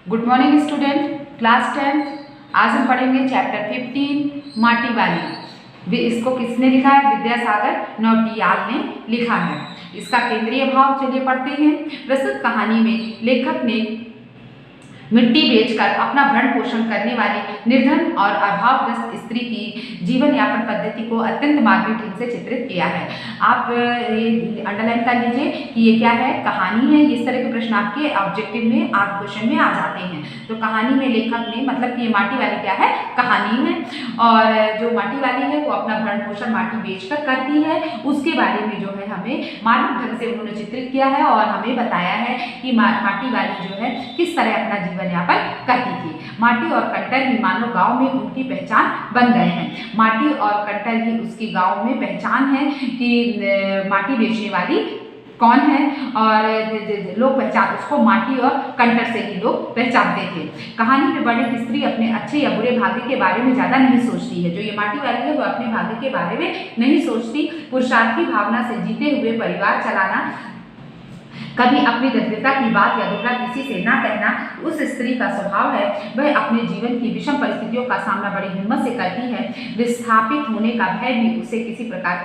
Good morning student, class 10। आज हम पढ़ेंगे चैप्टर 15 माटी वाली। इसको किसने लिखा है? विद्यासागर नौटियाल ने लिखा है। इसका केंद्रीय भाव चलिए पढ़ते हैं। प्रस्तुत कहानी में लेखक ने मिट्टी बेचकर अपना भरण पोषण करने वाली निर्धन और अभावग्रस्त स्त्री की जीवन यापन पद्धति को अत्यंत मार्मिक ढंग से चित्रित किया है। आप ये अंडरलाइन कर लीजिए कि ये क्या है, कहानी है। इस तरह के प्रश्न आपके ऑब्जेक्टिव में, आप क्वेश्चन में आ जाते हैं। तो कहानी में लेखक ने, मतलब कि ये माटी वाली क्या है, कहानी है। और जो माटी वाली है वो अपना भरण पोषण माटी बेचकर करती है, उसके बारे में जो है हमें मार्मिक ढंग से उन्होंने चित्रित किया है और हमें बताया है कि माटी वाली जो है किस तरह अपना जीवन यापन करती थी। माटी और कंटर ही मानो गांव में उनकी पहचान बन गए हैं। माटी और कंटर ही उसकी गांव में पहचान है कि माटी बेचने वाली कौन है, और लोग पहचान उसको माटी और कंटर से ही लोग पहचानते थे। कहानी में वर्णित स्त्री अपने अच्छे या बुरे भाग्य के बारे में ज्यादा नहीं सोचती है। जो ये माटी वाली है वो अपने भाग्य के बारे में नहीं सोचती। पुरुषार्थी भावना से जीते हुए परिवार चलाना, कभी अपनी दरिद्रता की बात या दुखड़ा किसी से ना कहना उस स्त्री का स्वभाव है। वह अपने जीवन की विषम परिस्थितियों का सामना बड़ी हिम्मत से करती है। विस्थापित होने का भय भी उसे किसी प्रकार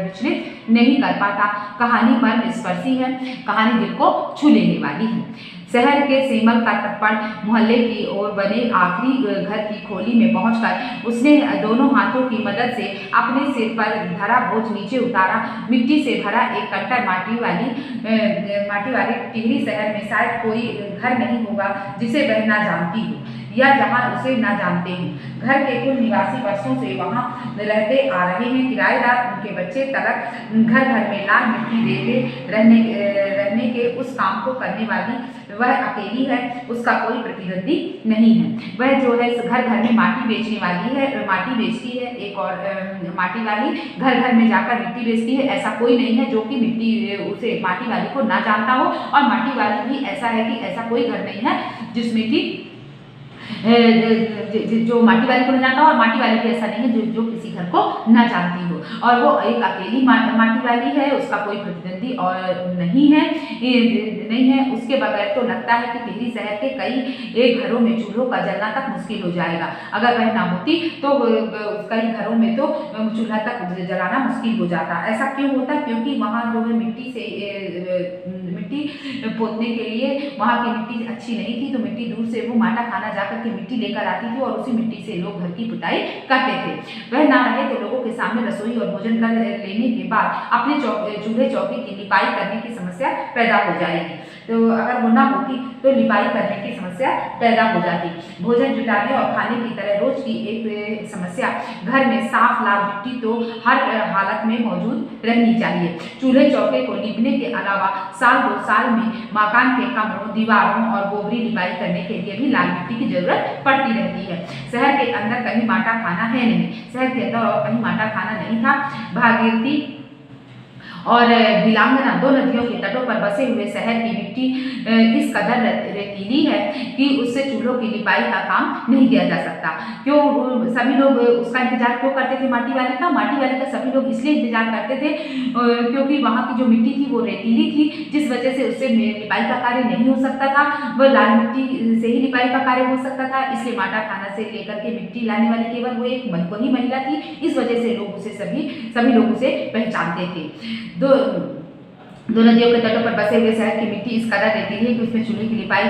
विचलित नहीं कर पाता। कहानी मर्मस्पर्शी है, कहानी दिल को छू लेने वाली है। शहर के सेमल का टप्पड़ मोहल्ले की ओर बने आखिरी घर की खोली में पहुंचकर उसने दोनों हाथों की मदद से अपने सिर पर धरा बोझ नीचे उतारा। मिट्टी से भरा एक कंटर माटी वाली टिहरी शहर में शायद कोई घर नहीं होगा जिसे वह ना जानती हो या जहां उसे ना जानते हो। घर के कुल निवासी वर्षों से वहां रहते आ रहे हैं। किराएदार उनके बच्चे तलक घर घर में लाल मिट्टी देते रहने के उस काम को करने वाली वह अकेली है। उसका कोई प्रतिद्वंदी नहीं है। वह जो है घर घर में माटी बेचने वाली है, माटी बेचती है। एक और माटी वाली घर घर में जाकर मिट्टी बेचती है। ऐसा कोई नहीं है जो कि उसे माटी वाली को ना जानता हो, और माटी वाली भी ऐसा है कि ऐसा कोई घर नहीं है जिसमें कि जो माटी वाली को नहीं जानता हो, और माटी वाली भी ऐसा नहीं है जो किसी घर को ना जानती हो। और वो एक अकेली माटी वाली है, उसका कोई प्रतिद्वंदी और नहीं है। उसके बगैर तो लगता है कि टिहरी शहर के कई घरों में चूल्हों का जलना तक मुश्किल हो जाएगा। अगर वह ना होती तो कई घरों में तो चूल्हा तक जलाना मुश्किल हो जाता। ऐसा क्यों होता? क्योंकि वहाँ जो है मिट्टी पोतने के लिए वहाँ की मिट्टी अच्छी नहीं थी, तो मिट्टी दूर से वो माटा खाना जाकर के मिट्टी लेकर आती थी और उसी मिट्टी से लोग घर की पुताई करते थे। वह ना रहे तो लोगों के सामने रसोई और भोजन कर लेने के बाद अपने चूल्हे चौकी की लिपाई करने की समस्या पैदा हो जाएगी। तो अगर वो ना होती तो लिपाई करने की समस्या पैदा हो जाती। भोजन जुटाने और खाने की तरह रोज की एक समस्या, घर में साफ लाल मिट्टी तो हर हालत में मौजूद रहनी चाहिए। चूल्हे चौके को लीपने के अलावा साल 2 साल में मकान के कमरों, दीवारों और गोबरी लिपाई करने के लिए भी लाल मिट्टी की जरूरत पड़ती रहती है। शहर के अंदर कहीं माटा खाना है नहीं, शहर के अंदर और कहीं माटा खाना नहीं था। भागीरथी और भिलांगना, 2 नदियों के तटों पर बसे हुए शहर की मिट्टी इस कदर रेतीली है कि उससे चूल्हों की लिपाई का काम नहीं किया जा सकता। क्यों सभी लोग उसका इंतजार क्यों करते थे? माटी वाली का सभी लोग इसलिए इंतजार करते थे क्योंकि वहाँ की जो मिट्टी थी वो रेतीली थी, जिस वजह से उससे लिपाई का कार्य नहीं हो सकता था। वह लाल मिट्टी से ही लिपाई का कार्य हो सकता था। इसलिए माटा खाना से लेकर के मिट्टी लाने वाली केवल वो एक वही महिला थी। इस वजह से लोग उसे सभी लोग उसे पहचानते थे। दो नदियों के तटों पर बसे हुए शहर की मिट्टी इस कदर रेतीली है कि उसमें चूल्हे की लिपाई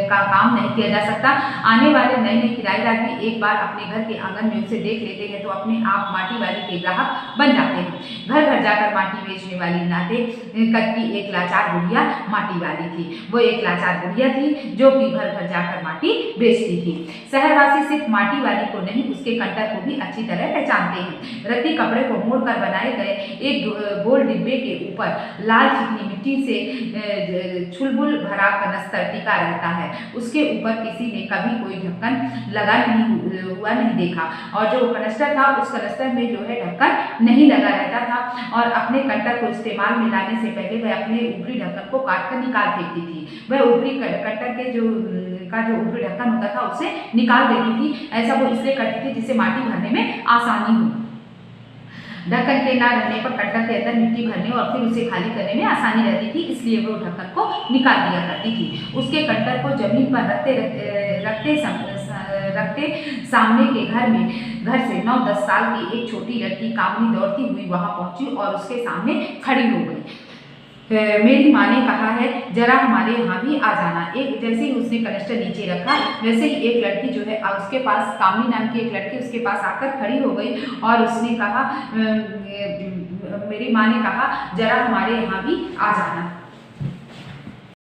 का काम नहीं किया जा सकता। आने वाले नए किराएदार भी एक बार अपने घर के आंगन में उसे देख लेते हैं तो अपने आप माटी वाली के ग्राहक बन जाते हैं। घर घर जाकर माटी बेचने वाली नाते कद की एक लाचार बुढ़िया माटी वाली थी। वो एक लाचार बुढ़िया थी जो कि घर घर जाकर माटी बेचती थी। शहरवासी सिर्फ माटी वाली को नहीं, उसके कंटर को भी अच्छी तरह पहचानते हैं। रत्ती कपड़े को मोड़कर बनाए गए एक गोल डिब्बे के ऊपर लाल चिकनी मिट्टी से छुलबुल भरा कनस्तर टिका रहता है। उसके ऊपर किसी ने कभी कोई ढक्कन लगा नहीं देखा, और जो कनस्तर था उस कनस्तर में जो है ढक्कन नहीं लगा रहता था। और अपने कंटर को इस्तेमाल में लाने से पहले वह अपने ऊपरी ढक्कन को काट कर निकाल फेंकती थी। वह ऊपरी कंटर के जो ऊपरी ढक्कन होता था उसे निकाल देती थी। ऐसा वो इसलिए करती थी जिससे माटी भरने में आसानी हो। ढक्कन के ना रहने पर कट्टर के अंदर मिट्टी भरने और फिर उसे खाली करने में आसानी रहती थी, इसलिए वो ढक्कन को निकाल दिया करती थी। उसके कट्टर को जमीन पर रखते सामने के घर से 9-10 साल की एक छोटी लड़की कामनी दौड़ती हुई वहां पहुंची और उसके सामने खड़ी हो गई। मेरी माँ ने कहा है जरा हमारे यहाँ भी आ जाना। एक जैसे ही उसने कनस्टर नीचे रखा वैसे ही एक लड़की जो है उसके पास, कामनी नाम की एक लड़की उसके पास आकर खड़ी हो गई और उसने कहा, मेरी माँ ने कहा जरा हमारे यहाँ भी आ जाना।